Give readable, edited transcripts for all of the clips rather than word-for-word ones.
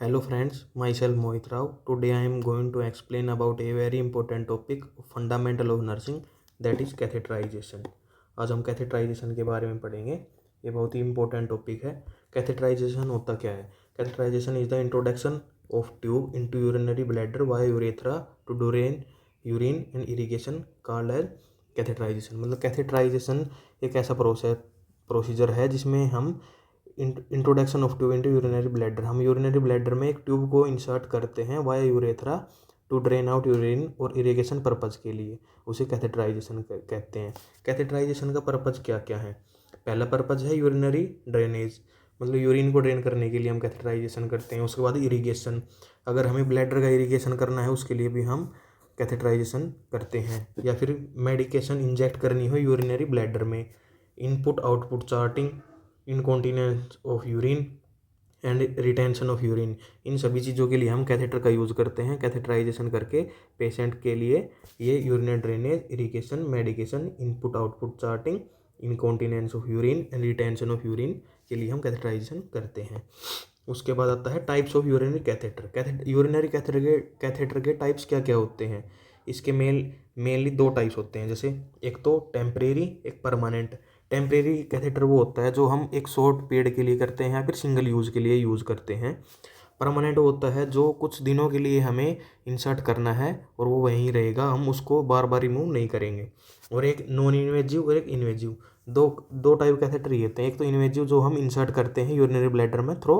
Hello friends, myself Mohit Rao. Today I am going to explain about a very important topic, fundamental of nursing, that is catheterization. आज हम catheterization के बारे में पढ़ेंगे। ये बहुत ही इंपॉर्टेंट टॉपिक है। कैथेटराइजेशन होता क्या है? Catheterization is the introduction of tube into urinary bladder via urethra to drain urine and irrigation called as catheterization. मतलब कैथेटराइजेशन एक ऐसा प्रोसीजर है जिसमें हम introduction of tube into urinary bladder, हम यूरिनरी ब्लैडर में एक ट्यूब को इंसर्ट करते हैं via urethra to drain out urine और इरिगेशन पर्पज़ के लिए, उसे कैथेटराइजेशन कहते हैं। कैथेटराइजेशन का पर्पज़ क्या क्या है? पहला पर्पज़ है यूरिनरी ड्रेनेज, मतलब यूरिन को ड्रेन करने के लिए हम कैथेटराइजेशन करते हैं। उसके बाद इरिगेशन, अगर हमें ब्लैडर का इरिगेशन करना है उसके लिए भी हम कैथेटराइजेशन करते हैं। या फिर मेडिकेशन इंजेक्ट करनी हो यूरिनरी ब्लैडर में, input output charting, incontinence of urine and retention of urine, इन सभी चीज़ों के लिए हम कैथेटर का यूज़ करते हैं। कैथेटराइजेशन करके पेशेंट के लिए ये urinary drainage, irrigation, medication, input output charting, incontinence of urine and retention of urine के लिए हम कैथेटराइजेशन करते हैं। उसके बाद आता है types of urinary catheter. Urinary catheter के टाइप्स क्या क्या होते हैं? इसके मेनली दो टाइप्स होते हैं। जैसे एक तो टेम्परेरी, एक परमानेंट। टेम्परेरी कैथेटर वो होता है जो हम एक शॉर्ट पीरियड के लिए करते हैं या फिर सिंगल यूज़ के लिए यूज़ करते हैं। परमानेंट होता है जो कुछ दिनों के लिए हमें इंसर्ट करना है और वो वहीं रहेगा, हम उसको बार बार रिमूव नहीं करेंगे। और एक नॉन इन्वेजिव और एक इन्वेजिव, दो टाइप कैथेटर ही होते हैं। एक तो इन्वेजिव जो हम इंसर्ट करते हैं यूरिनरी ब्लैडर में थ्रो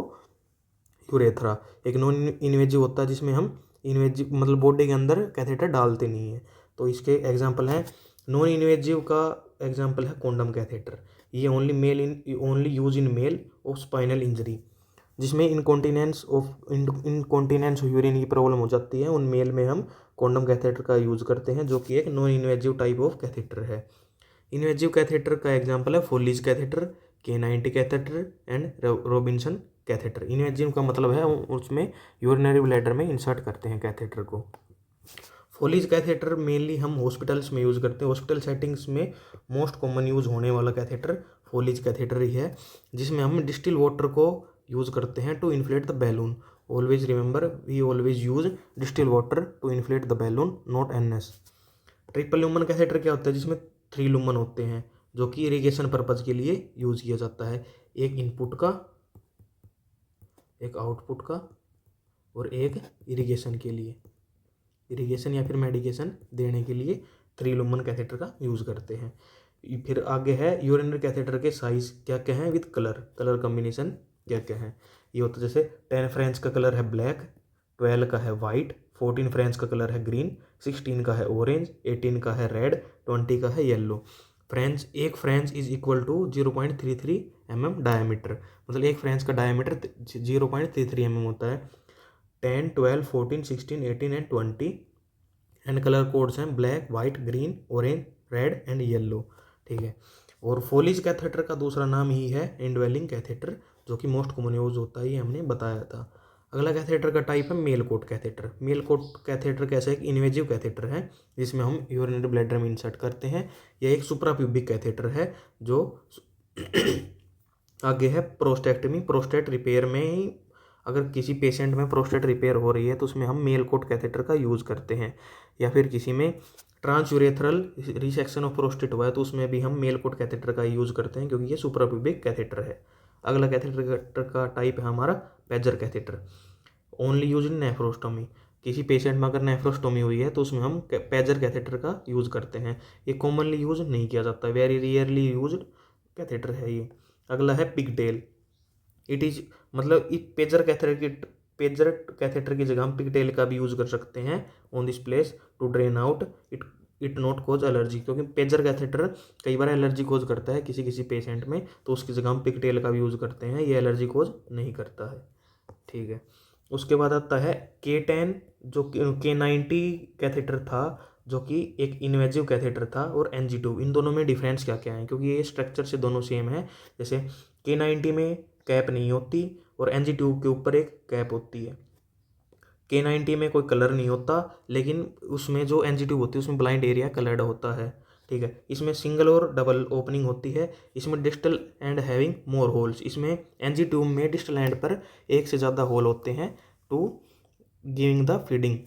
यूरेथ्रा। एक नॉन इन्वेजिव होता है जिसमें हम इन्वेजिव मतलब बॉडी के अंदर कैथेटर डालते नहीं है। तो इसके एग्जांपल हैं, नॉन इन्वेजिव का एग्जांपल है कॉन्डम कैथेटर। ये only use in male of spinal injury, जिसमें इनकॉन्टिनेंस यूरिन की प्रॉब्लम हो जाती है, उन मेल में हम कॉन्डम कैथेटर का यूज करते हैं, जो कि एक non invasive type of catheter है। इन्वेजिव कैथेटर का एग्जांपल है Foley's catheter, K90 catheter and Robinson catheter. Invasive का मतलब है उसमें यूरिनरी ब्लैडर में इंसर्ट करते हैं कैथेटर को। फोलिज कैथेटर मेनली हम हॉस्पिटल्स में यूज़ करते हैं। हॉस्पिटल सेटिंग्स में मोस्ट कॉमन यूज़ होने वाला कैथेटर फोलिज कैथेटर ही है, जिसमें हम डिस्टिल वाटर को यूज़ करते हैं to inflate the balloon. Always remember, we always use distil water to inflate the balloon, not NS। Triple lumen catheter क्या होता है? जिसमें 3 लुमन होते हैं, जो कि इरिगेशन पर्पज़ के लिए यूज़ किया जाता है। एक इनपुट का, एक आउटपुट का और एक इरिगेशन के लिए, इरिगेशन या फिर मेडिकेशन देने के लिए 3 लुमन कैथेटर का यूज़ करते हैं। फिर आगे है यूरिनरी कैथेटर के साइज़ क्या क्या हैं विद कलर कॉम्बिनेशन क्या क्या है। ये होता है जैसे 10 फ्रेंच का कलर है ब्लैक, 12 का है वाइट, 14 फ्रेंच का कलर है ग्रीन, 16 का है ऑरेंज, 18 का है रेड, 20 का है येलो। एक French is equal to 0.33 mm diameter, मतलब एक फ्रेंच का डायमीटर 0.33 mm होता है। 10, 12, 14, 16, 18 एंड 20 एंड कलर कोड्स हैं black, white, green, orange, red and yellow. ठीक है। और फोलिज कैथेटर का दूसरा नाम ही है इनड्वेलिंग कैथेटर, जो कि मोस्ट कॉमन यूज होता है, ये हमने बताया था। अगला कैथेटर का टाइप है Malecot catheter. Malecot catheter कैसा एक इन्वेजिव कैथेटर है जिसमें हम यूरिनरी ब्लैडर में इंसर्ट करते हैं। यह एक सुप्राप्यूबिक कैथेटर है जो आगे है प्रोस्टेक्टमी, प्रोस्टेट रिपेयर में ही, अगर किसी पेशेंट में प्रोस्टेट रिपेयर हो रही है तो उसमें हम मेल कोट कैथेटर का यूज़ करते हैं। या फिर किसी में ट्रांसयूरेथ्रल रिसेक्शन ऑफ प्रोस्टेट हुआ है तो उसमें भी हम मेल कोट कैथेटर का यूज़ करते हैं, क्योंकि ये सुप्राप्यूबिक कैथेटर है। अगला कैथेटर का टाइप है हमारा पेजर कैथेटर, ओनली यूज इन नेफ्रोस्टोमी। किसी पेशेंट में अगर नेफ्रोस्टोमी हुई है तो उसमें हम पेजर कैथेटर का यूज़ करते हैं। ये कॉमनली यूज नहीं किया जाता, वेरी रेयरली यूज कैथेटर है ये। अगला है पिगटेल। इट इज मतलब पेजर कैथेटर की जगह हम पिगटेल का भी यूज कर सकते हैं on this place to drain out it not cause allergy, क्योंकि पेजर कैथेटर कई बार एलर्जी कोज करता है किसी किसी पेशेंट में, तो उसकी जगह हम पिगटेल का भी यूज करते हैं, ये एलर्जी कोज नहीं करता है। ठीक है। उसके बाद आता है K10, जो K90 कैथेटर था, जो कि एक इन्वेजिव कैथेटर था, और NG2। इन दोनों में डिफरेंस क्या क्या है, क्योंकि ये स्ट्रक्चर से दोनों सेम है। जैसे K90 में कैप नहीं होती और NG2 के ऊपर एक कैप होती है। K90 में कोई कलर नहीं होता, लेकिन उसमें जो NG2 होती है उसमें ब्लाइंड एरिया कलर्ड होता है। ठीक है। इसमें सिंगल और डबल ओपनिंग होती है। इसमें distal end having more holes, इसमें NG2 में डिस्टल एंड पर एक से ज़्यादा होल होते हैं, टू गिविंग द फीडिंग।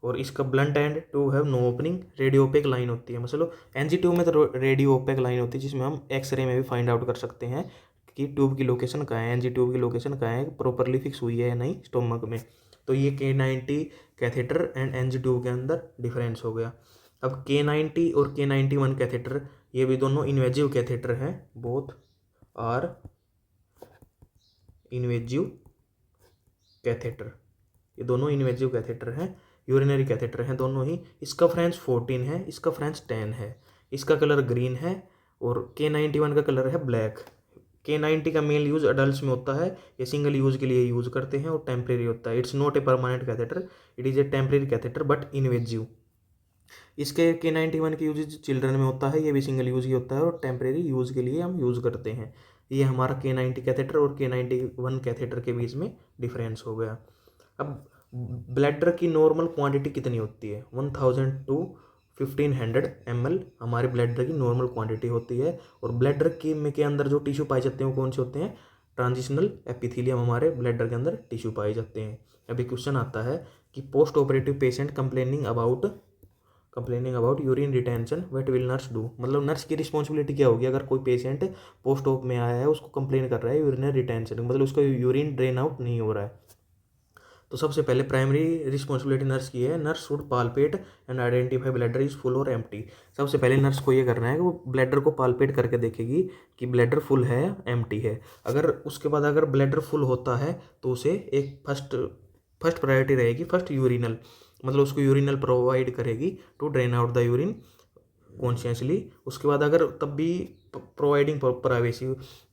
और इसका blunt end to have no opening, radio opaque line होती है। मतलब एनजी ट्यूब में तो रेडियो ओपेक लाइन होती है, जिसमें हम एक्सरे में भी फाइंड आउट कर सकते हैं कि ट्यूब की लोकेशन कहाँ है, एनजी ट्यूब की लोकेशन कहाँ है, प्रॉपरली फिक्स हुई है या नहीं स्टोमक में। तो ये K90 catheter and NG tube के अंदर डिफरेंस हो गया। अब K90 और K91 कैथेटर, ये भी दोनों इन्वेजिव कैथेटर हैं, बोथ आर इन्वेजिव कैथेटर। ये दोनों इन्वेजिव कैथेटर हैं, यूरिनरी कैथेटर हैं दोनों ही। इसका फ्रेंच 14 है, इसका फ्रेंच 10 है। इसका कलर ग्रीन है और K91 का कलर है ब्लैक। K90 का मेल यूज अडल्ट में होता है, ये सिंगल यूज के लिए यूज करते हैं और टेम्परेरी होता है। It's not a permanent catheter, it is a temporary catheter but invasive. इसके K91 की यूज चिल्ड्रन में होता है, ये भी सिंगल यूज ही होता है और टेम्परेरी यूज के लिए हम यूज करते हैं। ये हमारा K90 कैथेटर और K91 कैथेटर के बीच में डिफरेंस हो गया। अब ब्लैडर की नॉर्मल क्वांटिटी कितनी होती है? 1000 to 1500 ml हमारे ब्लैडर की नॉर्मल क्वांटिटी होती है। और ब्लैडर के अंदर जो टिश्यू पाए जाते हैं वो कौन से होते हैं? ट्रांजिशनल एपिथेलियम हमारे ब्लैडर के अंदर टिश्यू पाए जाते हैं। अभी क्वेश्चन आता है कि post operative patient complaining about urine retention, what will nurse do? मतलब नर्स की रिस्पॉन्सिबिलिटी क्या होगी अगर कोई पेशेंट पोस्ट ऑप में आया है, उसको कंप्लेन कर रहा है यूरिनरी रिटेंशन, मतलब उसका यूरिन ड्रेन आउट नहीं हो रहा है। तो सबसे पहले प्राइमरी रिस्पॉन्सिबिलिटी नर्स की है, nurse should palpate and identify bladder is full और एम्प्टी। सबसे पहले नर्स को ये करना है कि वो ब्लैडर को पालपेट करके देखेगी कि ब्लैडर फुल है या एम्प्टी है। अगर उसके बाद अगर ब्लैडर फुल होता है तो उसे एक फर्स्ट प्रायोरिटी रहेगी, फर्स्ट यूरिनल, मतलब उसको यूरिनल प्रोवाइड करेगी to drain out the urine consciously. उसके बाद अगर तब भी प्रोवाइडिंग प्राइवेसी,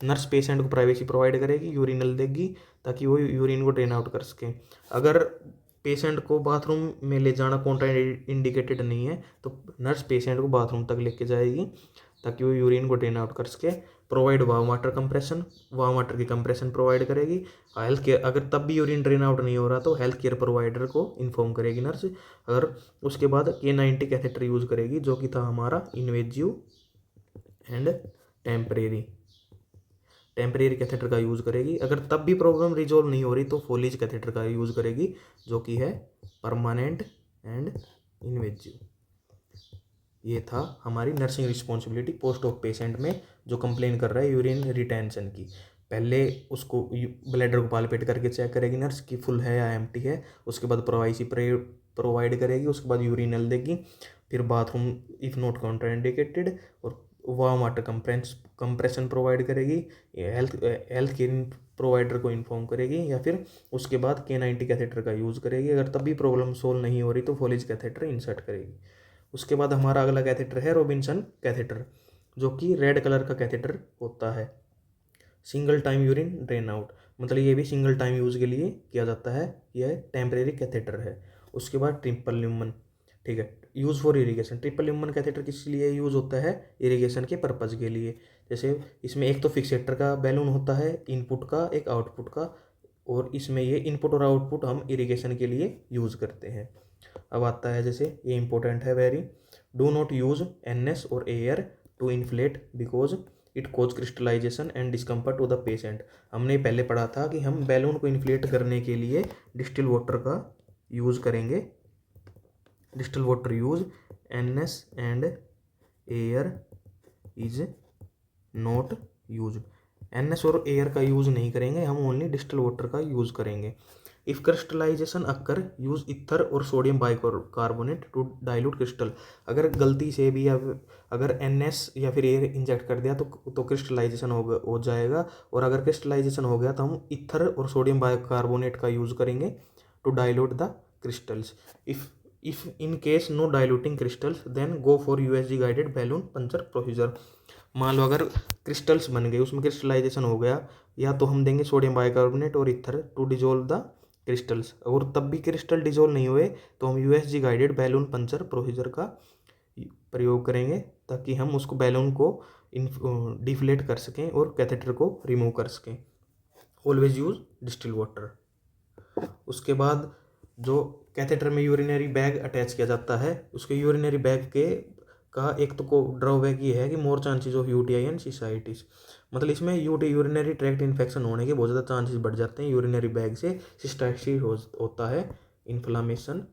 नर्स पेशेंट को प्राइवेसी प्रोवाइड करेगी, यूरिनल देगी ताकि वो यूरिन को ड्रेन आउट कर सके। अगर पेशेंट को बाथरूम में ले जाना कॉन्ट्रा इंडिकेटेड नहीं है तो नर्स पेशेंट को बाथरूम तक लेके जाएगी ताकि वो यूरिन को ड्रेन आउट कर सके। Provide warm water compression, warm water की कंप्रेशन प्रोवाइड करेगी। हेल्थ केयर, अगर तब भी यूरिन ड्रेन आउट नहीं हो रहा तो हेल्थ केयर प्रोवाइडर को इन्फॉर्म करेगी नर्स। अगर उसके बाद K90 कैथेटर यूज़ करेगी, जो कि था हमारा इन्वेजिव एंड टेम्परेरी कैथेटर का यूज़ करेगी। अगर तब भी प्रॉब्लम रिजोल्व नहीं हो रही तो फोलिज कैथेटर का यूज़ करेगी, जो कि है परमानेंट एंड इन्वेजिव। ये था हमारी nursing responsibility post of patient में जो कंप्लेन कर रहा है यूरिन रिटेंशन की। पहले उसको ब्लैडर को पालपेट करके चेक करेगी नर्स कि फुल है या एम्प्टी है। उसके बाद प्रोवाइसी प्रोवाइड करेगी, उसके बाद यूरिनल देगी, फिर बाथरूम इफ़ नॉट कॉन्ट्राइंडिकेटेड, और वार्म वाटर कंप्रेशन प्रोवाइड करेगी, हेल्थ केयर प्रोवाइडर को इन्फॉर्म करेगी, या फिर उसके बाद K90 कैथेटर का यूज़ करेगी। अगर तब भी प्रॉब्लम सोल्व नहीं हो रही तो फोलिज कैथेटर इंसर्ट करेगी। उसके बाद हमारा अगला कैथेटर है रॉबिन्सन कैथेटर, जो कि रेड कलर का कैथेटर होता है। Single time urine drain out, मतलब ये भी सिंगल टाइम यूज़ के लिए किया जाता है, यह टेम्परेरी कैथेटर है। उसके बाद ट्रिपल ल्यूमन, ठीक है, use for irrigation. Triple lumen catheter किस लिए यूज़ होता है? इरिगेशन के पर्पज़ के लिए। जैसे इसमें एक तो फिक्सेटर का बैलून होता है, इनपुट का एक आउटपुट का, और इसमें ये इनपुट और आउटपुट हम इरिगेशन के लिए यूज़ करते हैं। अब आता है जैसे ये इंपॉर्टेंट है very, do not use NS और air to inflate because it cause crystallization and discomfort to the patient. हमने पहले पढ़ा था कि हम बैलून को इन्फ्लेट करने के लिए डिस्टिल वाटर का यूज़ करेंगे। Distil water use, NS and air is not use. NS और एयर का यूज़ नहीं करेंगे, हम ओनली डिस्टिल वाटर का यूज़ करेंगे। If crystallisation occur use ether और sodium bicarbonate to dilute crystal. अगर गलती से भी अगर NS या फिर एयर इंजेक्ट कर दिया तो क्रिस्टलाइजेशन हो जाएगा, और अगर क्रिस्टलाइजेशन हो गया तो हम इथर और सोडियम बाइकार्बोनेट का यूज़ करेंगे to dilute the crystals. If in case no diluting crystals then go for USG guided balloon puncture procedure. मान लो अगर क्रिस्टल्स बन गए, उसमें क्रिस्टलाइजेशन हो गया, या तो हम देंगे सोडियम बाइकार्बोनेट और ether to dissolve the crystals, और तब भी क्रिस्टल डिजोल्व नहीं हुए तो हम USG guided balloon puncture procedure का प्रयोग करेंगे ताकि हम उसको बैलून को डिफ्लेट कर सकें और कैथेटर को रिमूव कर सकें। Always use distil water. उसके बाद जो कैथेटर में यूरिनरी बैग अटैच किया जाता है, उसके यूरिनरी बैग के का एक तो को ड्रॉबैक ये है कि more chances of UTI and cystitis, मतलब इसमें यूरिनरी ट्रैक्ट इन्फेक्शन होने के बहुत ज़्यादा चांसेस बढ़ जाते हैं। यूरिनरी बैग से सिस्टाइटिस होता है, inflammation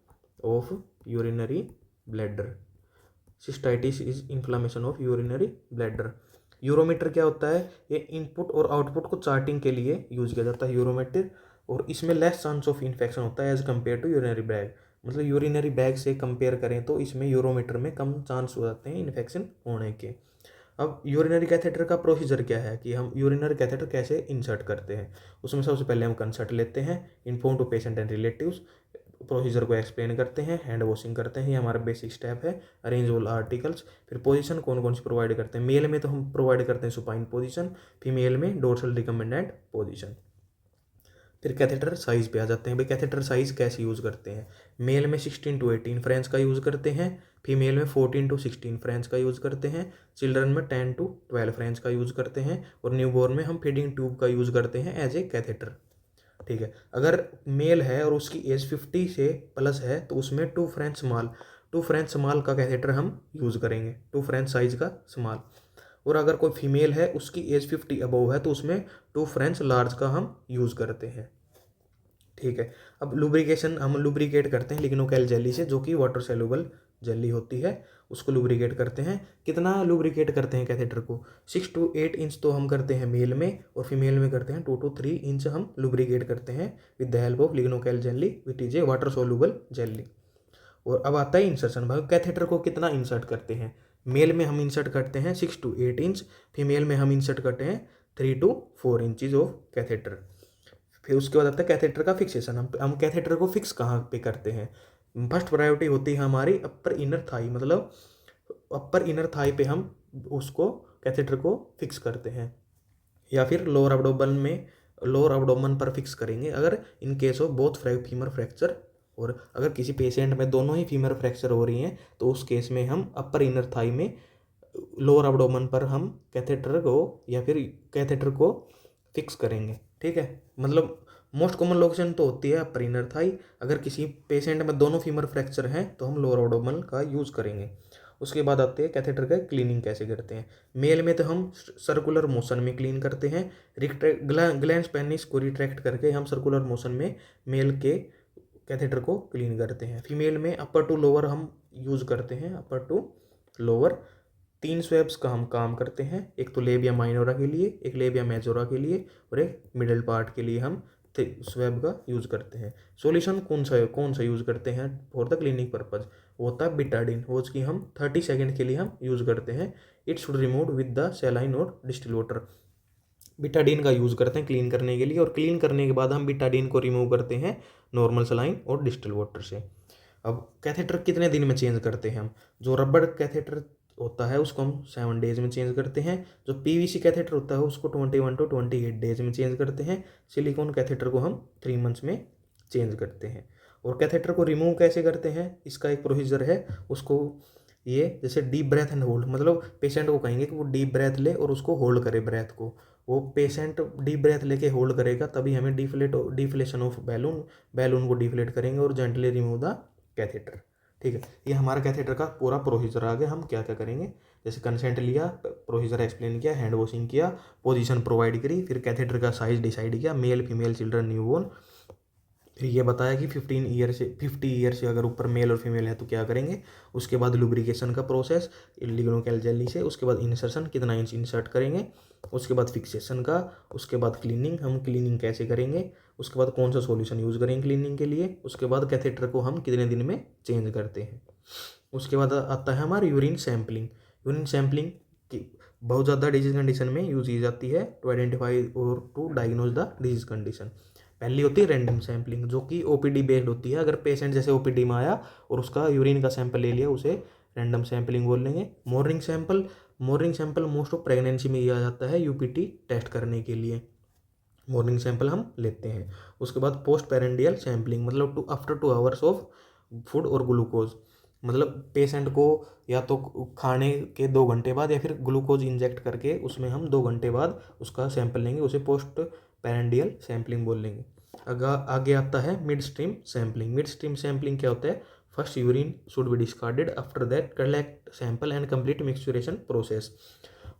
of urinary bladder. Cystitis is inflammation of urinary bladder. Urometer क्या होता है? ये इनपुट और आउटपुट को चार्टिंग के लिए यूज किया जाता है यूरोमीटर, और इसमें लेस चांस ऑफ इन्फेक्शन होता है as compare to urinary bag. मतलब यूरिनरी बैग से कंपेयर करें तो इसमें यूरोमीटर में कम चांस हो जाते हैं इन्फेक्शन होने के। अब यूरिनरी कैथेटर का प्रोसीजर क्या है कि हम यूरिनरी कैथेटर कैसे इंसर्ट करते हैं। उसमें सबसे पहले हम कंसर्ट लेते हैं, inform to patient and relatives, procedure को एक्सप्लेन करते हैं, हैंड वॉशिंग करते हैं, ये हमारा बेसिक स्टेप है, अरेंज ऑल आर्टिकल्स। फिर पोजीशन कौन कौन सी प्रोवाइड करते हैं, मेल में तो हम प्रोवाइड करते हैं सुपाइन पोजीशन, फीमेल में डोर्सल रिकमेंडेड पोजीशन। फिर कैथेटर साइज पे आ जाते हैं, भाई कैथेटर साइज कैसे यूज़ करते हैं। मेल में 16 to 18 फ्रेंच का यूज़ करते हैं, फीमेल में 14 to 16 फ्रेंच का यूज़ करते हैं, चिल्ड्रन में 10 to 12 फ्रेंच का यूज़ करते हैं, और न्यूबॉर्न में हम फीडिंग ट्यूब का यूज़ करते हैं एज ए कैथेटर। ठीक है, अगर मेल है और उसकी एज 50 से प्लस है तो उसमें 2 फ्रेंच स्मॉल का कैथेटर हम यूज़ करेंगे, 2 फ्रेंच साइज का स्मॉल। और अगर कोई फीमेल है उसकी एज 50 अबव है तो उसमें 2 फ्रेंच लार्ज का हम यूज़ करते हैं। ठीक है, अब लुब्रिकेशन हम लुब्रिकेट करते हैं लिग्नोकैल जेली से, जो कि वाटर सेलुबल जेली होती है, उसको लुब्रिकेट करते हैं। कितना लुब्रिकेट करते हैं कैथेटर को? 6 to 8 इंच तो हम करते हैं मेल में, और फीमेल में करते हैं 2 to 3 इंच हम लुब्रिकेट करते हैं with the help of lignocaine jelly which is a water soluble jelly. और अब आता है इंसर्शन भाई, कैथेटर को कितना इंसर्ट करते हैं। मेल में हम इंसर्ट करते हैं 6 to 8 इंच, फीमेल में हम इंसर्ट करते हैं 3 to 4 इंचज ऑफ कैथेटर। फिर उसके बाद आता है कैथेटर का फिक्सेशन। हम कैथेटर को फिक्स कहाँ पे करते हैं? फर्स्ट प्रायोरिटी होती है हमारी अपर इनर थाई, मतलब अपर इनर थाई पे हम उसको कैथेटर को फिक्स करते हैं, या फिर लोअर अब्डोमन पर फिक्स करेंगे अगर इन case of both femur fracture. और अगर किसी पेशेंट में दोनों ही फीमर फ्रैक्चर हो रही हैं तो उस केस में हम अपर इनर थाई में लोअर अब्डोमन पर हम कैथेटर को या फिर कैथेटर को फिक्स करेंगे। ठीक है, मतलब मोस्ट कॉमन लोकेशन तो होती है अपर इनर थाई। अगर किसी पेशेंट में दोनों फीमर फ्रैक्चर हैं तो हम लोअर अब्डोमेन का यूज़ करेंगे। उसके बाद आते हैं कैथेटर का क्लीनिंग कैसे करते हैं। मेल में तो हम सर्कुलर मोशन में क्लीन करते हैं, ग्लैंस पेनिस को रिट्रैक्ट करके हम सर्कुलर मोशन में मेल के कैथेटर को क्लीन करते हैं। फीमेल में अपर टू लोअर हम यूज़ करते हैं, अपर टू लोअर 3 स्वैब्स का हम काम करते हैं, एक तो लेबिया माइनोरा के लिए, एक लेबिया मेजोरा के लिए, और एक मिडिल पार्ट के लिए हम स्वैब का यूज़ करते हैं। सॉल्यूशन कौन सा यूज़ करते हैं फॉर द क्लिनिक पर्पज? वो होता है बिटाडिन, वो उसकी हम 30 सेकेंड के लिए हम यूज़ करते हैं। It should remove with the saline और डिस्टिल वाटर। बिटाडिन का यूज़ करते हैं क्लीन करने के लिए, और क्लीन करने के बाद हम बिटाडिन को रिमूव करते हैं नॉर्मल सलाइन और डिस्टिल वाटर से। अब कैथेटर कितने दिन में चेंज करते हैं हम? जो रबड़ कैथेटर होता है उसको हम 7 डेज में चेंज करते हैं, जो पीवीसी कैथेटर होता है उसको 21 to 28 डेज में चेंज करते हैं, सिलिकॉन कैथेटर को हम 3 मंथ्स में चेंज करते हैं। और कैथेटर को रिमूव कैसे करते हैं, इसका एक प्रोसीजर है। उसको ये जैसे डीप ब्रेथ एंड होल्ड, मतलब पेशेंट को कहेंगे कि वो डीप ब्रेथ ले और उसको होल्ड करे ब्रेथ को। वो पेशेंट डीप ब्रेथ लेके होल्ड करेगा तभी हमें डिफ्लेशन ऑफ बैलून को डिफ्लेट करेंगे और जेंटली रिमूव द कैथेटर। ठीक है, ये हमारा कैथेटर का पूरा प्रोसीजर आ गया। हम क्या क्या करेंगे, जैसे कंसेंट लिया, प्रोसीजर एक्सप्लेन किया, हैंड वॉशिंग किया, पोजीशन प्रोवाइड करी, फिर कैथेटर का साइज डिसाइड किया, मेल फीमेल चिल्ड्रन न्यूबॉर्न। फिर ये बताया कि 50 ईयर से अगर ऊपर मेल और फीमेल है तो क्या करेंगे। उसके बाद लुब्रिकेशन का प्रोसेस लिग्नोकैल जेली से, उसके बाद इंसर्शन कितना इंच इंसर्ट करेंगे, उसके बाद फिक्सेशन का, उसके बाद क्लीनिंग, हम क्लीनिंग कैसे करेंगे, उसके बाद कौन सा सॉल्यूशन यूज़ करेंगे क्लीनिंग के लिए, उसके बाद कैथेटर को हम कितने दिन में चेंज करते हैं। उसके बाद आता है हमारा यूरिन सैम्पलिंग की बहुत ज़्यादा डिजीज कंडीशन में यूज की जाती है टू आइडेंटिफाई और to diagnose the disease condition. पहली होती है रैंडम सैम्पलिंग, जो कि ओपीडी बेस्ड होती है। अगर पेशेंट जैसे ओपीडी में आया और उसका यूरिन का सैंपल ले लिया, उसे रैंडम सैम्पलिंग बोल लेंगे। Morning sample most of pregnancy में लिया जाता है यूपीटी टेस्ट करने के लिए, मॉर्निंग सैंपल हम लेते हैं। उसके बाद पोस्ट पेरेंडियल सैम्पलिंग, मतलब आफ्टर 2 आवर्स ऑफ फूड और ग्लूकोज, मतलब पेशेंट को या तो खाने के 2 घंटे बाद या फिर ग्लूकोज इंजेक्ट करके उसमें हम 2 घंटे बाद उसका सैंपल लेंगे, उसे पोस्ट पेरेंडियल सैम्पलिंग बोल लेंगे। आगे आता है मिड स्ट्रीम सैम्पलिंग क्या होता है? First urine should be discarded, after that collect sample and complete micturition process.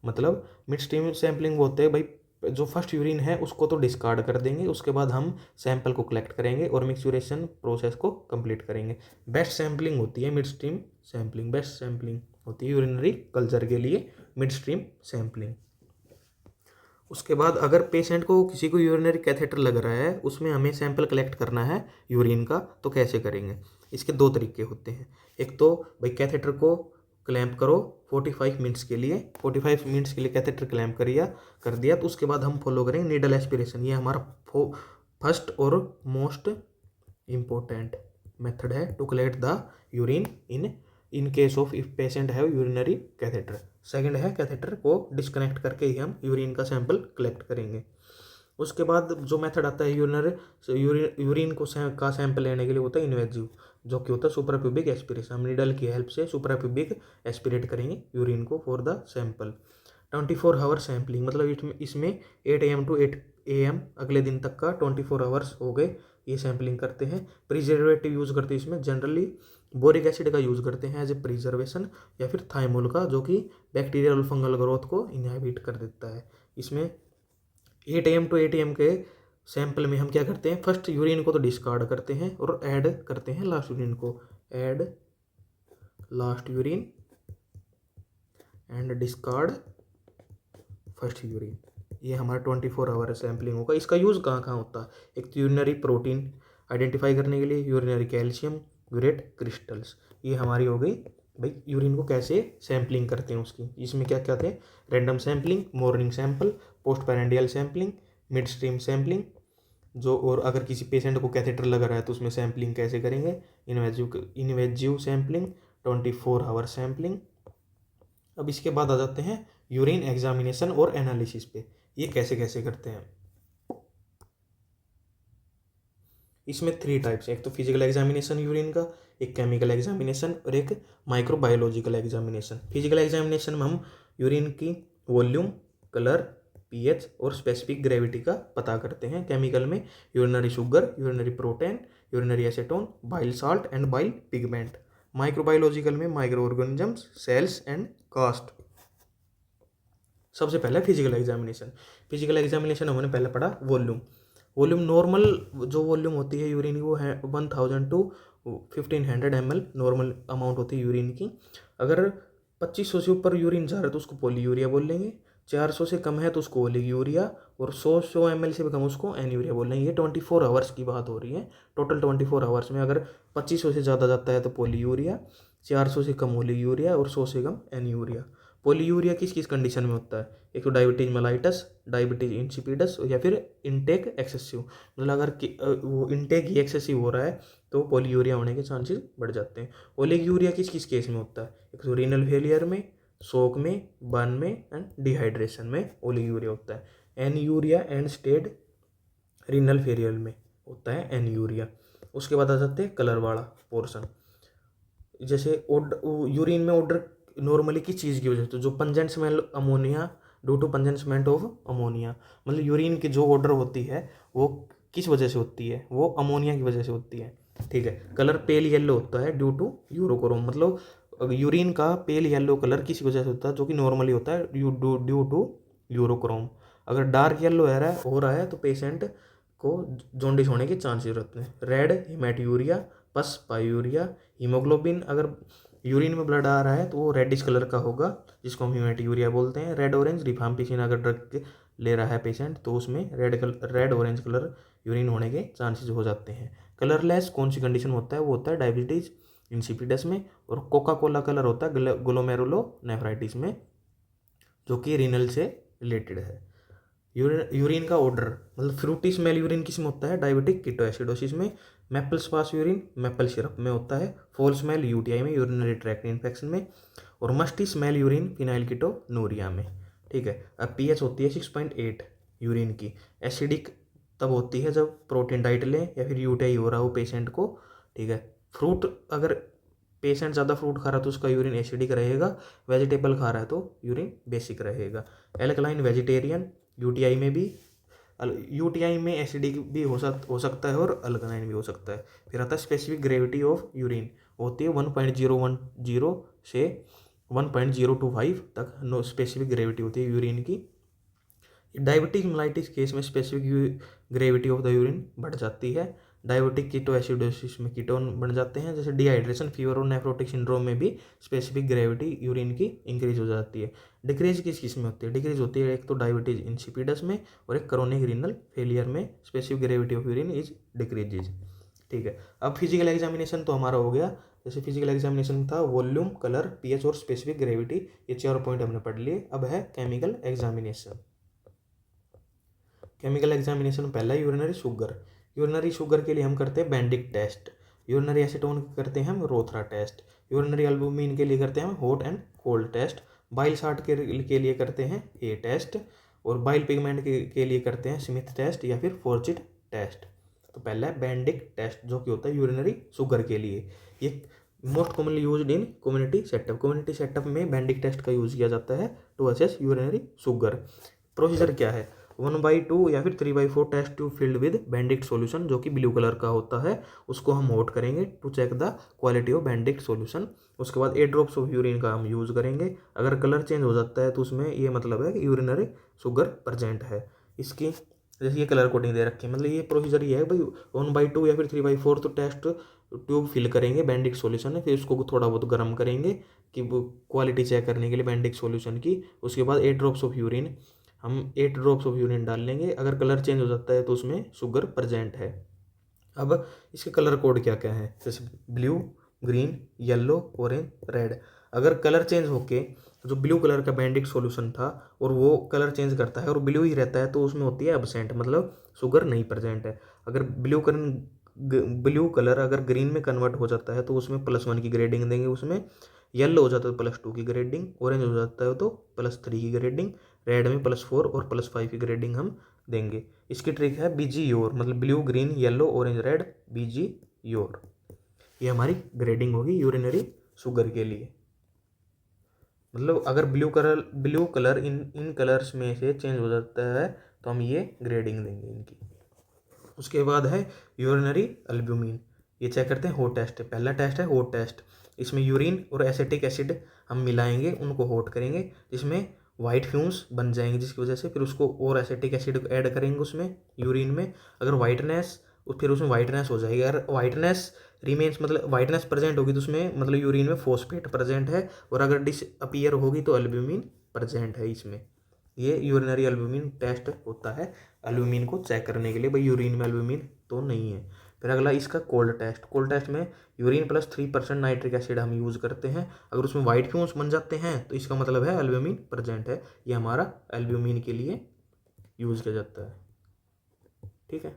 मतलब मिड स्ट्रीम सैम्पलिंग होते हैं भाई, जो फर्स्ट यूरिन है उसको तो डिस्कार्ड कर देंगे, उसके बाद हम सैंपल को कलेक्ट करेंगे और मिक्सचुरेशन प्रोसेस को कंप्लीट करेंगे। बेस्ट सैम्पलिंग होती है mid stream sampling, best sampling होती है यूरिनरी कल्चर के लिए मिड स्ट्रीम सैम्पलिंग। उसके बाद अगर पेशेंट को किसी को यूरिनरी कैथेटर लग रहा है, उसमें हमें सैंपल कलेक्ट करना है यूरिन का, तो कैसे करेंगे? इसके दो तरीके होते हैं। एक तो भाई कैथेटर को क्लैंप करो 45 मिनट्स के लिए, 45 मिनट्स के लिए कैथेटर क्लैंप कर दिया तो उसके बाद हम फॉलो करेंगे नीडल एस्पिरेशन। ये हमारा फर्स्ट और मोस्ट इम्पोर्टेंट मेथड है to collect the urine in case of if patient have urinary catheter. Second है कैथेटर को डिस्कनेक्ट करके ही हम यूरिन का सैंपल कलेक्ट करेंगे। उसके बाद जो मेथड आता है यूरिन को का सैंपल लेने के लिए होता है इन्वेजिव, जो कि होता है सुपराप्यूबिक एस्पिरेशन। हम नीडल की हेल्प से सुपराप्यूबिक एस्पिरेट करेंगे यूरिन को for the sample. 24 hour sampling, मतलब इसमें 8 AM to 8 AM अगले दिन तक का 24 आवर्स हो गए ये सैम्पलिंग करते हैं। प्रिजर्वेटिव यूज़ करते हैं इसमें, जनरली बोरिक एसिड का यूज़ करते हैं एज ए प्रिजर्वेशन, या फिर थाइमोल का, जो कि बैक्टीरियल और फंगल ग्रोथ को इनहिबिट कर देता है। इसमें 8 AM to 8 AM के सैंपल में हम क्या करते हैं, फर्स्ट यूरिन को तो डिस्कार्ड करते हैं और ऐड करते हैं लास्ट यूरिन को, add last urine and discard first urine. ये हमारा 24 आवर सैम्पलिंग होगा। इसका यूज़ कहाँ कहाँ होता है? एक तो यूरिनरी प्रोटीन आइडेंटिफाई करने के लिए, यूरिनरी कैल्शियम, यूरेट क्रिस्टल्स। ये हमारी हो गई भाई यूरिन को कैसे सैम्पलिंग करते हैं उसकी। इसमें क्या क्या थे? Random sampling, morning sample, post prandial sampling, mid stream sampling, जो और अगर किसी पेशेंट को कैथेटर लग रहा है तो उसमें सैम्पलिंग कैसे करेंगे, इन्वेजिव सैम्पलिंग, 24 आवर सैम्पलिंग। अब इसके बाद आ जाते हैं यूरिन एग्जामिनेशन और एनालिसिस पे, ये कैसे कैसे करते हैं। इसमें 3 टाइप्स हैं, एक तो फिजिकल एग्जामिनेशन यूरिन का, एक केमिकल एग्जामिनेशन और एक माइक्रोबायोलॉजिकल एग्जामिनेशन। फिजिकल एग्जामिनेशन में हम यूरिन की वॉल्यूम, कलर, पीएच और स्पेसिफिक ग्रेविटी का पता करते हैं। केमिकल में urinary sugar, urinary protein, urinary acetone, bile salt and bile pigment. Microbiological में micro organisms, cells and cast. सबसे पहले फिजिकल एग्जामिनेशन। फिजिकल एग्जामिनेशन हमने पहले पढ़ा वॉल्यूम नॉर्मल जो वॉल्यूम होती है यूरिन की वो है 1000 to 1500 ml नॉर्मल अमाउंट होती है यूरिन की। अगर 2500 से ऊपर यूरिन जा रहा है तो उसको पॉलीयूरिया बोल लेंगे, 400 से कम है तो उसको ओलिगूरिया, और 100 ml से भी कम उसको एन्यूरिया बोल लेंगे। ये 24 आवर्स की बात हो रही है। टोटल 24 आवर्स में अगर 2500 से ज़्यादा जाता है तो पॉलीयूरिया, 400 से कम ओलिगूरिया और 100 से कम एन्यूरिया। पॉलीयूरिया किस किस कंडीशन में होता है? एक तो डायबिटीज मेलाइटस, डायबिटीज इंसिपिडस, या फिर इनटेक एक्सेसिव। मतलब अगर वो इनटेक ही एक्सेसिव हो रहा है तो पॉलीयूरिया होने के चांसेस बढ़ जाते हैं। ओलिगूरिया किस किस केस में होता है? एक तो रीनल फेलियर में, शोक में, बर्न में एंड डिहाइड्रेशन में ओलिगूरिया होता है। एनयूरिया एंड स्टेड रीनल फेलियर में होता है एनयूरिया। उसके बाद आ जाते हैं कलर वाला पोर्शन। जैसे यूरिन में ऑर्डर नॉर्मली किस चीज़ की वजह से, जो pungent smell ammonia, due to pungent smell of ammonia. मतलब यूरिन की जो ऑर्डर होती है वो किस वजह से होती है? वो अमोनिया की वजह से होती है। ठीक है। कलर पेल येलो होता है ड्यू टू यूरोक्रोम। मतलब यूरिन का पेल येलो कलर किस वजह से होता है? जो कि नॉर्मली होता है ड्यू टू यूरोक्रोम। अगर डार्क येलो हो रहा है तो पेशेंट को जॉन्डिस होने के चांसेस रहते हैं। रेड हेमेटूरिया, पस पायूरिया, हीमोग्लोबिन, अगर यूरिन में ब्लड आ रहा है तो वो रेडिश कलर का होगा, जिसको हम हेमेटूरिया बोलते हैं। रेड ऑरेंज रिफाम्पिसिन अगर ड्रग ले रहा है पेशेंट तो उसमें रेड ऑरेंज कलर यूरिन होने के चांसेस हो जाते हैं। कलरलेस कौन सी कंडीशन होता है? वो होता है डायबिटीज इंसिपिडस में, और कोका कोला कलर होता है ग्लोमेरुलोनेफ्राइटिस में, जो कि रीनल से रिलेटेड है। यूरिन का ऑर्डर, मतलब फ्रूटी स्मेल यूरिन किस में होता है? डायबिटिक कीटोएसिडोसिस में। मैपल स्पास यूरिन मैपल सिरप में होता है। फॉल स्मेल यूटीआई में, यूरिनरी ट्रैक्ट इन्फेक्शन में। और musty smell urine phenyl ketonuria में। ठीक है। अब पीएच होती है 6.8 यूरिन की। एसिडिक तब होती है जब प्रोटीन डाइट लें या फिर यूटीआई हो रहा हो पेशेंट को। ठीक है। फ्रूट, अगर पेशेंट ज़्यादा फ्रूट खा रहा है तो उसका यूरिन एसिडिक रहेगा, वेजिटेबल खा रहा है तो यूरिन बेसिक रहेगा। एल्कलाइन वेजिटेरियन यूटीआई में भी यूटीआई में एसिडिक भी हो सकता है और अल्कलाइन भी हो सकता है। फिर आता है स्पेसिफिक ग्रेविटी ऑफ यूरिन, होती है 1.010 से 1.025 तक नो स्पेसिफिक ग्रेविटी होती है यूरिन की। डायबिटिक मेलाइटिस केस में specific gravity of the urine बढ़ जाती है। डायबिटिक कीटोएसिडोसिस में कीटोन बन जाते हैं। जैसे डिहाइड्रेशन, फीवर और नेफ्रोटिक सिंड्रोम में भी स्पेसिफिक ग्रेविटी यूरिन की इंक्रीज हो जाती है। डिक्रीज किस में होती है? डिक्रीज होती है एक तो डायबिटीज इंसिपिडस में और एक क्रोनिक रीनल फेलियर में specific gravity of urine is decreases. ठीक है, अब फिजिकल एग्जामिनेशन तो हमारा हो गया। जैसे फिजिकल एग्जामिनेशन था वॉल्यूम, कलर, पीएच और स्पेसिफिक ग्रेविटी, ये 4 पॉइंट हमने पढ़ लिए। अब है केमिकल एग्जामिनेशन। केमिकल एग्जामिनेशन पहला यूरिनरी शुगर। यूरिनरी शुगर के लिए हम करते हैं बेंडिक टेस्ट। यूरिनरी एसीटोन करते हैं हम रोथरा टेस्ट। यूरिनरी एल्बुमिन के लिए करते हैं हम hot and cold test. Bile salt के लिए करते हैं ए टेस्ट। और बाइल पिगमेंट के लिए करते हैं स्मिथ टेस्ट या फिर फॉर्चिट टेस्ट। तो पहला है बेंडिक टेस्ट, जो कि होता है यूरिनरी शुगर के लिए। ये most commonly used in community setup. Community setup में बेंडिक टेस्ट का यूज किया जाता है to assess urinary sugar. Procedure क्या है? 1/2 या फिर 3/4 test tube filled with Benedict solution, जो कि ब्लू कलर का होता है, उसको हम हॉट करेंगे to check the quality of Benedict solution. उसके बाद 8 ड्रॉप्स ऑफ यूरिन का हम यूज़ करेंगे। अगर कलर चेंज हो जाता है तो उसमें ये मतलब है कि यूरिनरी शुगर प्रेजेंट है। इसकी जैसे ये कलर कोडिंग दे रखी है, मतलब ये प्रोसीजर ये है भाई 1/2 या फिर 3/4 तो टेस्ट ट्यूब फिल करेंगे बेंडिक्ट सॉल्यूशन है, फिर उसको थोड़ा बहुत गर्म करेंगे कि वो क्वालिटी चेक करने के लिए बेंडिक्ट सॉल्यूशन की। उसके बाद 8 ड्रॉप्स ऑफ यूरिन, हम 8 ड्रॉप्स ऑफ यूरिन डाल लेंगे। अगर कलर चेंज हो जाता है तो उसमें शुगर प्रेजेंट है। अब इसके कलर कोड क्या क्या है? जैसे blue, green, yellow, orange, red. अगर कलर चेंज होके जो ब्लू कलर का बेंडिक्ट सॉल्यूशन था और वो कलर चेंज करता है और ब्लू ही रहता है तो उसमें होती है एब्सेंट, मतलब शुगर नहीं प्रेजेंट है। अगर ब्लू कलर अगर ग्रीन में कन्वर्ट हो जाता है तो उसमें +1 की ग्रेडिंग देंगे। उसमें येलो हो जाता है तो +2 की ग्रेडिंग, ऑरेंज हो जाता है तो +3 की ग्रेडिंग, रेड में +4 और +5 की ग्रेडिंग हम देंगे। इसकी ट्रिक है बीजी योर, मतलब blue, green, yellow, orange, red, B G your. ये हमारी ग्रेडिंग होगी यूरिनरी शुगर के लिए। मतलब अगर ब्लू कलर इन कलर्स में से चेंज हो जाता है तो हम ये ग्रेडिंग देंगे इनकी। उसके बाद है यूरिनरी एल्ब्यूमिन। ये चेक करते हैं हॉट टेस्ट। पहला टेस्ट है हॉट टेस्ट। इसमें यूरिन और एसिटिक एसिड हम मिलाएंगे, उनको हॉट करेंगे, जिसमें वाइट फ्यूम्स बन जाएंगे, जिसकी वजह से फिर उसको और एसिटिक एसिड ऐड करेंगे उसमें यूरिन में। अगर वाइटनेस, फिर उसमें वाइटनेस हो जाएगी। अगर वाइटनेस रिमेन्स, मतलब वाइटनेस प्रेजेंट होगी तो उसमें मतलब यूरिन में फॉस्फेट प्रेजेंट है। और अगर डिसअपीयर होगी तो एल्ब्यूमिन प्रेजेंट है इसमें। ये यूरिनरी एल्ब्यूमिन टेस्ट होता है एल्ब्यूमिन को चेक करने के लिए, भाई यूरिन में एल्ब्यूमिन तो नहीं है। फिर अगला इसका कोल्ड टेस्ट। कोल्ड टेस्ट में यूरिन +3% नाइट्रिक एसिड हम यूज़ करते हैं। अगर उसमें वाइट फ्यूम्स बन जाते हैं तो इसका मतलब है एल्ब्यूमिन प्रेजेंट है। ये हमारा एल्ब्यूमिन के लिए यूज़ किया जाता है। ठीक है,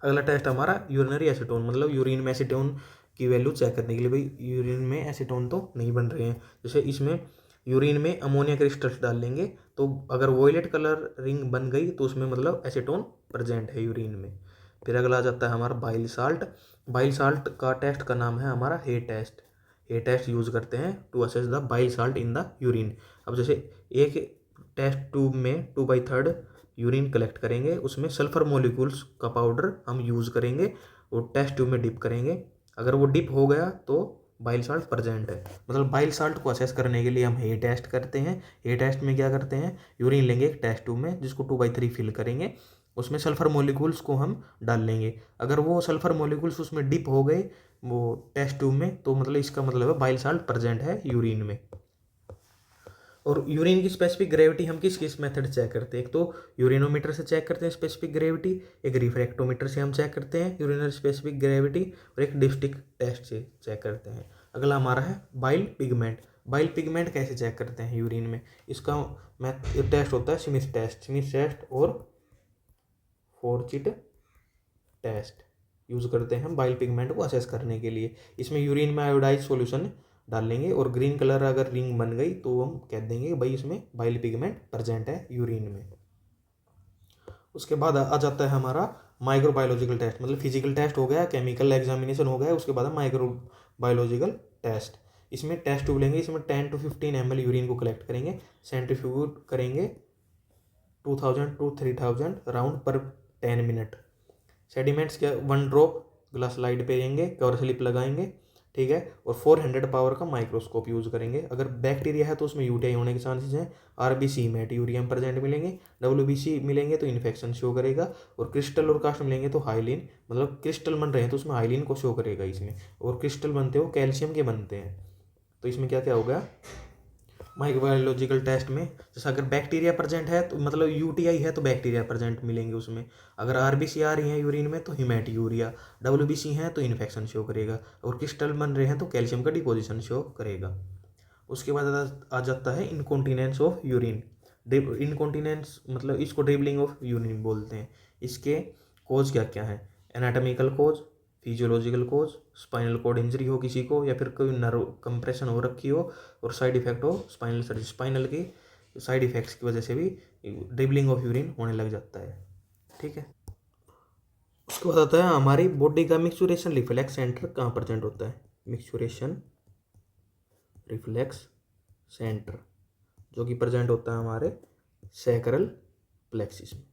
अगला टेस्ट हमारा यूरिनरी एसीटोन, मतलब यूरिन में एसीटोन की वैल्यू चेक करने के लिए, भाई यूरिन में एसीटोन तो नहीं बन रहे हैं। जैसे इसमें यूरिन में अमोनिया क्रिस्टल्स डाल लेंगे तो अगर वॉयलेट कलर रिंग बन गई तो उसमें मतलब एसीटोन प्रेजेंट है यूरिन में। फिर अगला आ जाता है हमारा बाइल साल्ट। बाइल साल्ट का टेस्ट का नाम है हमारा Hay test. Hay test use करते हैं to assess the bile salt in the urine. अब जैसे एक टेस्ट ट्यूब में 2/3 यूरिन कलेक्ट करेंगे, उसमें सल्फर मोलिक्यूल्स का पाउडर हम यूज़ करेंगे और टेस्ट ट्यूब में डिप करेंगे। अगर वो डिप हो गया तो बाइल साल्ट प्रेजेंट है। मतलब बाइल साल्ट को असेस करने के लिए हम हे टेस्ट करते हैं। हे टेस्ट में क्या करते हैं, यूरिन लेंगे एक टेस्ट ट्यूब में जिसको 2/3 फिल करेंगे, उसमें सल्फर मोलिक्यूल्स को हम डाल लेंगे। अगर वो सल्फर मोलिक्यूल्स उसमें डिप हो गए वो टेस्ट ट्यूब में तो मतलब इसका मतलब है बाइल साल्ट प्रेजेंट है यूरिन में। और यूरिन की स्पेसिफिक ग्रेविटी हम किस किस मेथड चेक करते हैं? एक तो यूरिनोमीटर से चेक करते हैं स्पेसिफिक ग्रेविटी, एक रिफ्रैक्टोमीटर से हम चेक करते हैं यूरिनरी स्पेसिफिक ग्रेविटी, और एक डिस्टिक टेस्ट से चेक करते हैं। अगला हमारा है बाइल पिगमेंट। बाइल पिगमेंट कैसे चेक करते हैं यूरिन में? इसका टेस्ट होता है स्मिथ टेस्ट और फॉर्चिट टेस्ट यूज़ करते हैं हम बाइल पिगमेंट को असेस करने के लिए। इसमें यूरिन में आयोडाइज सॉल्यूशन डाल लेंगे और ग्रीन कलर अगर रिंग बन गई तो हम कह देंगे भाई इसमें बाइल पिगमेंट प्रेजेंट है यूरिन में। उसके बाद आ जाता है हमारा माइक्रोबायोलॉजिकल टेस्ट। मतलब फिजिकल टेस्ट हो गया, केमिकल एग्जामिनेशन हो गया, उसके बाद है माइक्रोबायोलॉजिकल टेस्ट। इसमें टेस्ट ट्यूब लेंगे, इसमें 10 to 15 ml यूरिन को कलेक्ट करेंगे, सेंट्रीफ्यूज करेंगे 2000 to 3000 राउंड पर 10 मिनट। सेडिमेंट्स क्या, 1 ड्रॉप ग्लास स्लाइड पे लेंगे, कवर स्लिप लगाएंगे, ठीक है, और 400 पावर का माइक्रोस्कोप यूज़ करेंगे। अगर बैक्टीरिया है तो उसमें यूटीआई होने के चांसेस हैं। आरबीसी में यूरियम प्रेजेंट मिलेंगे, डब्ल्यूबीसी मिलेंगे तो इन्फेक्शन शो करेगा, और क्रिस्टल और कास्ट मिलेंगे तो हाइलिन, मतलब क्रिस्टल बन रहे हैं तो उसमें हाइलिन को शो करेगा इसमें, और क्रिस्टल बनते हो कैल्शियम के बनते हैं। तो इसमें क्या क्या होगा माइक्रोबायोलॉजिकल टेस्ट में, जैसे अगर बैक्टीरिया प्रेजेंट है तो मतलब यूटीआई है तो बैक्टीरिया प्रेजेंट मिलेंगे उसमें। अगर आरबीसी आ रही है यूरिन में तो हिमेटयूरिया, डब्ल्यूबीसी है तो इन्फेक्शन शो करेगा, और क्रिस्टल बन रहे हैं तो कैल्शियम का डिपोजिशन शो करेगा। उसके बाद आ जाता है इनकॉन्टिनेंस ऑफ यूरिन। इनकॉन्टिनेंस मतलब इसको ड्रिबलिंग ऑफ यूरिन बोलते हैं। इसके कोज क्या क्या है, एनाटॉमिकल कोज, फिजियोलॉजिकल कोज, स्पाइनल कॉर्ड इंजरी हो किसी को, या फिर कोई नर्व कंप्रेशन हो रखी हो, और साइड इफेक्ट हो स्पाइनल सर्जरी, स्पाइनल की साइड इफेक्ट्स की वजह से भी ड्रिबलिंग ऑफ यूरिन होने लग जाता है, ठीक है। उसके बाद आता है हमारी बॉडी का मिक्सचुरेशन रिफ्लेक्स सेंटर कहाँ प्रेजेंट होता है। मिक्सचुरेशन रिफ्लेक्स सेंटर जो कि प्रेजेंट होता है हमारे सैक्रल प्लेक्सिस में।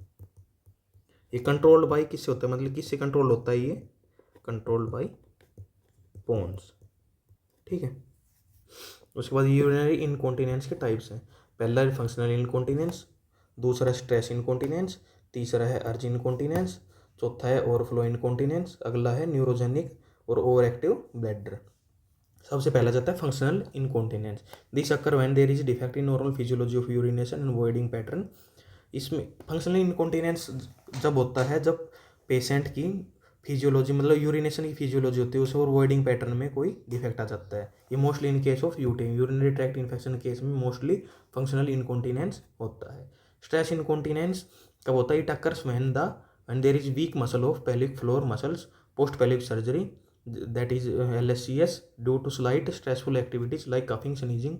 ये कंट्रोल्ड बाय किससे होता है, मतलब किससे कंट्रोल होता है, ये कंट्रोल्ड बाय पोन्स, ठीक है। उसके बाद यूरिनरी इनकॉन्टिनेंस के टाइप्स हैं। पहला है फंक्शनल इनकॉन्टिनेंस, दूसरा स्ट्रेस इनकॉन्टिनेंस, तीसरा है अर्ज इनकॉन्टिनेंस, चौथा है ओवरफ्लो इनकॉन्टिनेंस, अगला है न्यूरोजेनिक और ओवर एक्टिव ब्लैडर। सबसे पहला जाता है functional incontinence. This occur when there is defect in normal physiology of urination and voiding pattern. इसमें फंक्शनल इनकॉन्टिनेंस जब होता है जब पेशेंट की फिजियोलॉजी मतलब यूरिनेशन की फिजियोलॉजी होती है उसे और वॉइडिंग पैटर्न में कोई डिफेक्ट आ जाता है। ये mostly in case of UTI urinary tract infection case में मोस्टली फंक्शनल इनकॉन्टिनेंस होता है। स्ट्रेस इनकॉन्टिनेंस कब होता है, it occurs when there is weak muscle of pelvic floor muscles post pelvic surgery, that is LSCS, due to slight stressful activities like coughing, sneezing,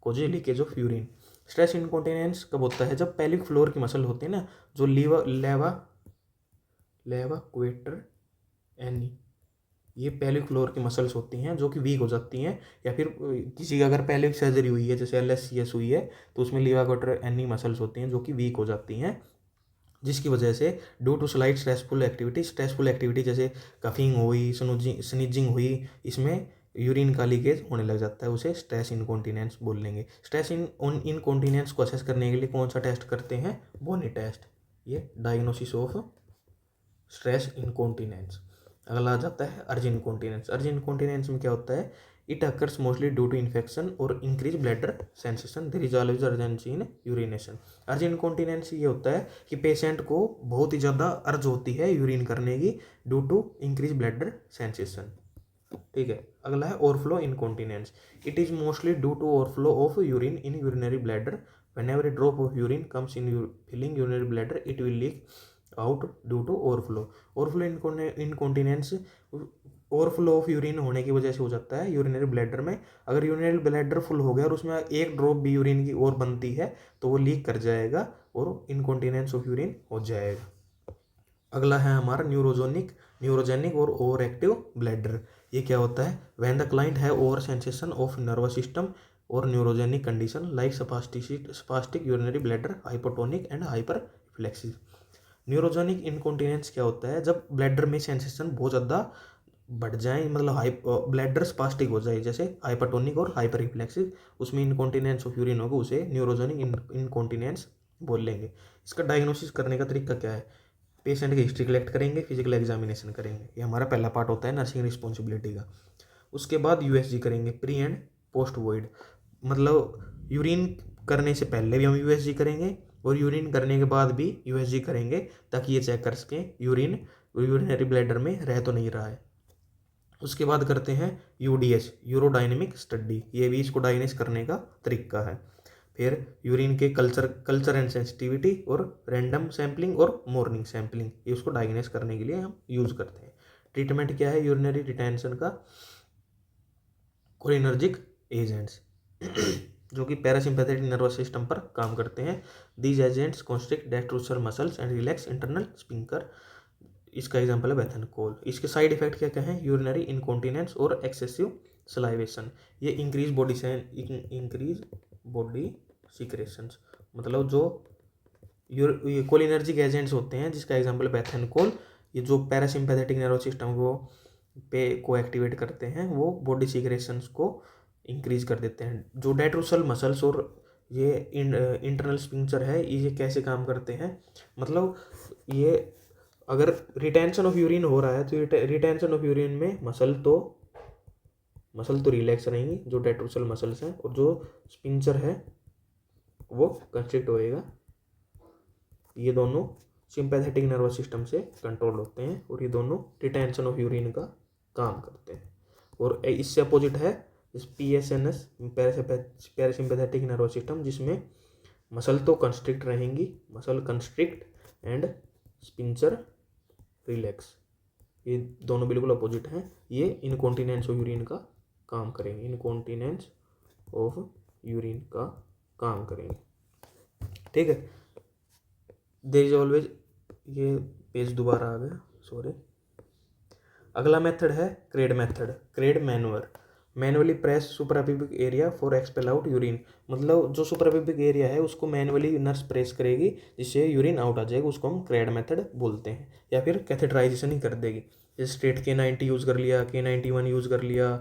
causes leakage of urine। Stress incontinence कब होता है, जब pelvic floor की muscle होती है ना, जो लेवा क्वेटर एनी, ये पेल्विक फ्लोर की मसल्स होती हैं जो कि वीक हो जाती हैं, या फिर किसी का अगर पेल्विक सर्जरी हुई है जैसे LSCS हुई है तो उसमें लीवा क्वेटर एनी मसल्स होती हैं जो कि वीक हो जाती हैं, जिसकी वजह से due to slight stressful activity जैसे कफिंग हुई, स्नीजिंग हुई, इसमें यूरिन का लीकेज होने लग जाता है, उसे स्ट्रेस इनकॉन्टिनेंस बोल लेंगे। स्ट्रेस इनकॉन्टिनेंस को असेस करने के लिए कौन सा टेस्ट करते हैं, बोनी टेस्ट, ये डायग्नोसिस ऑफ स्ट्रेस इनकॉन्टिनेंस। अगला आ जाता है अर्ज इनकॉन्टिनेंस। अर्ज इनकॉन्टिनेंस में क्या होता है, it occurs mostly due to infection और increase bladder sensation, there is always urgency in urination. Urge incontinence ये होता है कि पेशेंट को बहुत ही ज़्यादा अर्ज होती है यूरिन करने की due to increase bladder sensation, ठीक है। अगला है overflow incontinence. It is mostly due to overflow of urine in urinary bladder. whenever a drop of urine comes in filling urinary bladder it will leak out due to overflow incontinence overflow of urine होने की वजह से हो जाता है urinary bladder में। अगर urinary bladder full हो गया और उसमें एक ड्रॉप भी यूरिन की और बनती है तो वो लीक कर जाएगा और इनकॉन्टिनेंस ऑफ यूरिन हो जाएगा। अगला है हमारा न्यूरोजेनिक और ओवर एक्टिव ब्लैडर। ये क्या होता है, व्हेन द क्लाइंट है over sensation of nervous system और neurogenic condition like spastic urinary bladder, hypotonic and hyper reflexive. Neurogenic incontinence क्या होता है, जब ब्लैडर में सेंसेशन बहुत ज़्यादा बढ़ जाए, मतलब ब्लैडर स्पास्टिक हो जाए जैसे हाइपरटोनिक और हाइपर रिफ्लेक्सिव, उसमें इनकॉन्टिनेंस ऑफ यूरिन होगा, उसे न्यूरोजेनिक इनकॉन्टिनेंस बोल लेंगे। इसका डायग्नोसिस करने का तरीका क्या है, पेशेंट की हिस्ट्री कलेक्ट करेंगे, फिजिकल एग्जामिनेशन करेंगे, ये हमारा पहला पार्ट होता है नर्सिंग रिस्पॉन्सिबिलिटी का। उसके बाद यूएसजी करेंगे, प्री एंड पोस्ट वॉइड, मतलब यूरिन करने से पहले भी हम यूएसजी करेंगे और यूरिन करने के बाद भी यूएसजी करेंगे ताकि ये चेक कर सकें यूरिनरी ब्लैडर में रह तो नहीं रहा है। उसके बाद करते हैं यूडीएस, यूरोडायनेमिक स्टडी, ये भी इसको डायग्नोस करने का तरीका है। फिर यूरिन के कल्चर एंड सेंसिटिविटी और रैंडम सैम्पलिंग और मॉर्निंग सैम्पलिंग, ये उसको डायग्नोस करने के लिए हम यूज़ करते हैं। ट्रीटमेंट क्या है यूरिनरी रिटेंशन का, कोलिनर्जिक एजेंट्स जो कि पैरासिम्पैथेटिक नर्वस सिस्टम पर काम करते हैं। These agents constrict detrusor muscles and relax internal sphincter, इसका एग्जांपल है बेथनकोल। इसके साइड इफेक्ट क्या क्या है, यूरिनरी इनकॉन्टिनेंस और एक्सेसिव सलाइवेशन, ये इंक्रीज बॉडी सिक्रेशंस, मतलब जो ये कोलिनर्जिक एजेंट्स होते हैं, जिसका एग्जांपल बेथेनकोल। ये जो पैरासिम्पैथेटिक नर्वस सिस्टम को एक्टिवेट करते हैं, वो बॉडी सीक्रेशंस को इंक्रीज कर देते हैं। जो डेट्रोसल मसल्स और ये इंटरनल स्पिंक्टर है, ये कैसे काम करते हैं, मतलब ये अगर रिटेंशन ऑफ यूरिन हो रहा है तो रिटेंशन ऑफ यूरिन में मसल तो रिलैक्स रहेंगी, जो डेट्रोसल मसल्स हैं, और जो स्पिंक्टर है वो कंस्ट्रिक्ट होएगा। ये दोनों सिंपैथेटिक नर्वस सिस्टम से कंट्रोल होते हैं और ये दोनों रिटेंशन ऑफ यूरिन का काम करते हैं। और इससे अपोजिट है इस PSNS पैरासिम्पैथेटिक नर्वस सिस्टम, जिसमें मसल तो कंस्ट्रिक्ट रहेंगी, muscle constrict and sphincter relax. ये दोनों बिल्कुल अपोजिट हैं। ये इनकॉन्टिनेंस ऑफ यूरिन का काम करेंगे, इनकॉन्टिनेंस ऑफ यूरिन का काम करेंगे। ठीक है, देयर इज ऑलवेज, ये पेज दोबारा आ गया, सॉरी। अगला मेथड है Crede method. Crede manoeuvre, manually press suprapubic area for expel out urine. मतलब जो सुपरापिबिक एरिया है उसको मैनुअली नर्स प्रेस करेगी, जिससे यूरिन आउट आ जाएगा, उसको हम क्रेड मेथड बोलते हैं। या फिर कैथेटराइजेशन ही कर देगी, जैसे स्ट्रेट K90 यूज़ कर लिया, K91 यूज़ कर लिया,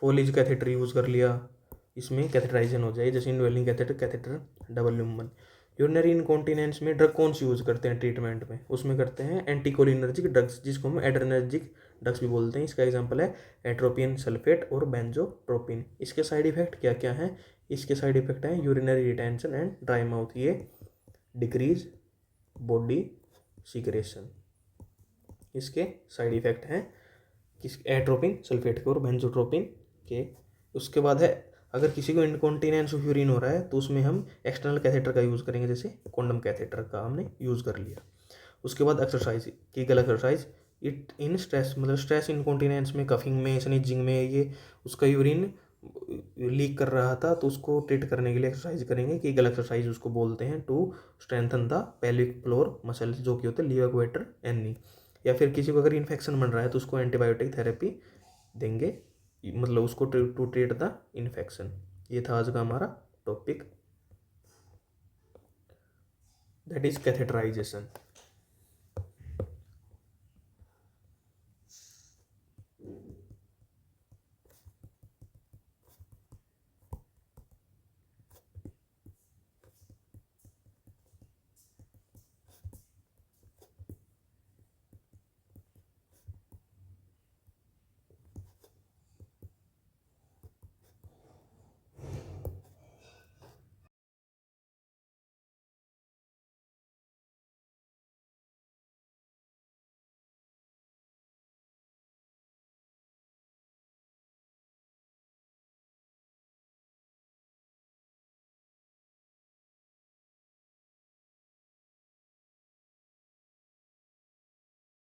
फोलिज कैथेटर यूज़ कर लिया, इसमें कैथेटराइजेशन हो जाए। जैसे indwelling catheter double lumen. Urinary incontinence में ड्रग कौन सी यूज़ करते हैं ट्रीटमेंट में, उसमें करते हैं एंटीकोलिनर्जिक ड्रग्स, जिसको हम एड्रेनर्जिक ड्रग्स भी बोलते हैं। इसका एग्जांपल है एट्रोपिन सल्फेट और बेंजोट्रोपिन। इसके साइड इफेक्ट क्या क्या हैं? इसके साइड इफेक्ट हैं urinary retention and dry mouth, ये डिक्रीज बॉडी सीक्रेशन, इसके साइड इफेक्ट हैं किस एट्रोपिन सल्फेट के और बेंजोट्रोपिन के। उसके बाद है अगर किसी को इनकॉन्टिनेंस ऑफ यूरिन हो रहा है तो उसमें हम एक्सटर्नल कैथेटर का यूज़ करेंगे, जैसे कॉन्डम कैथेटर का हमने यूज़ कर लिया। उसके बाद exercise, Kegel exercise. It in stress, मतलब स्ट्रेस इनकॉन्टिनेंस में, कफिंग में, स्नीजिंग में, ये उसका यूरिन लीक कर रहा था तो उसको ट्रीट करने के लिए एक्सरसाइज करेंगे। कीगल एक्सरसाइज उसको बोलते हैं, to strengthen the pelvic floor muscles, जो कि होते हैं लिवर क्वेटर एनी। या फिर किसी को अगर इन्फेक्शन बन रहा है तो उसको एंटीबायोटिक थेरेपी देंगे, मतलब उसको टू ट्रीट द इन्फेक्शन। ये था आज का हमारा टॉपिक, दैट इज कैथेटराइजेशन।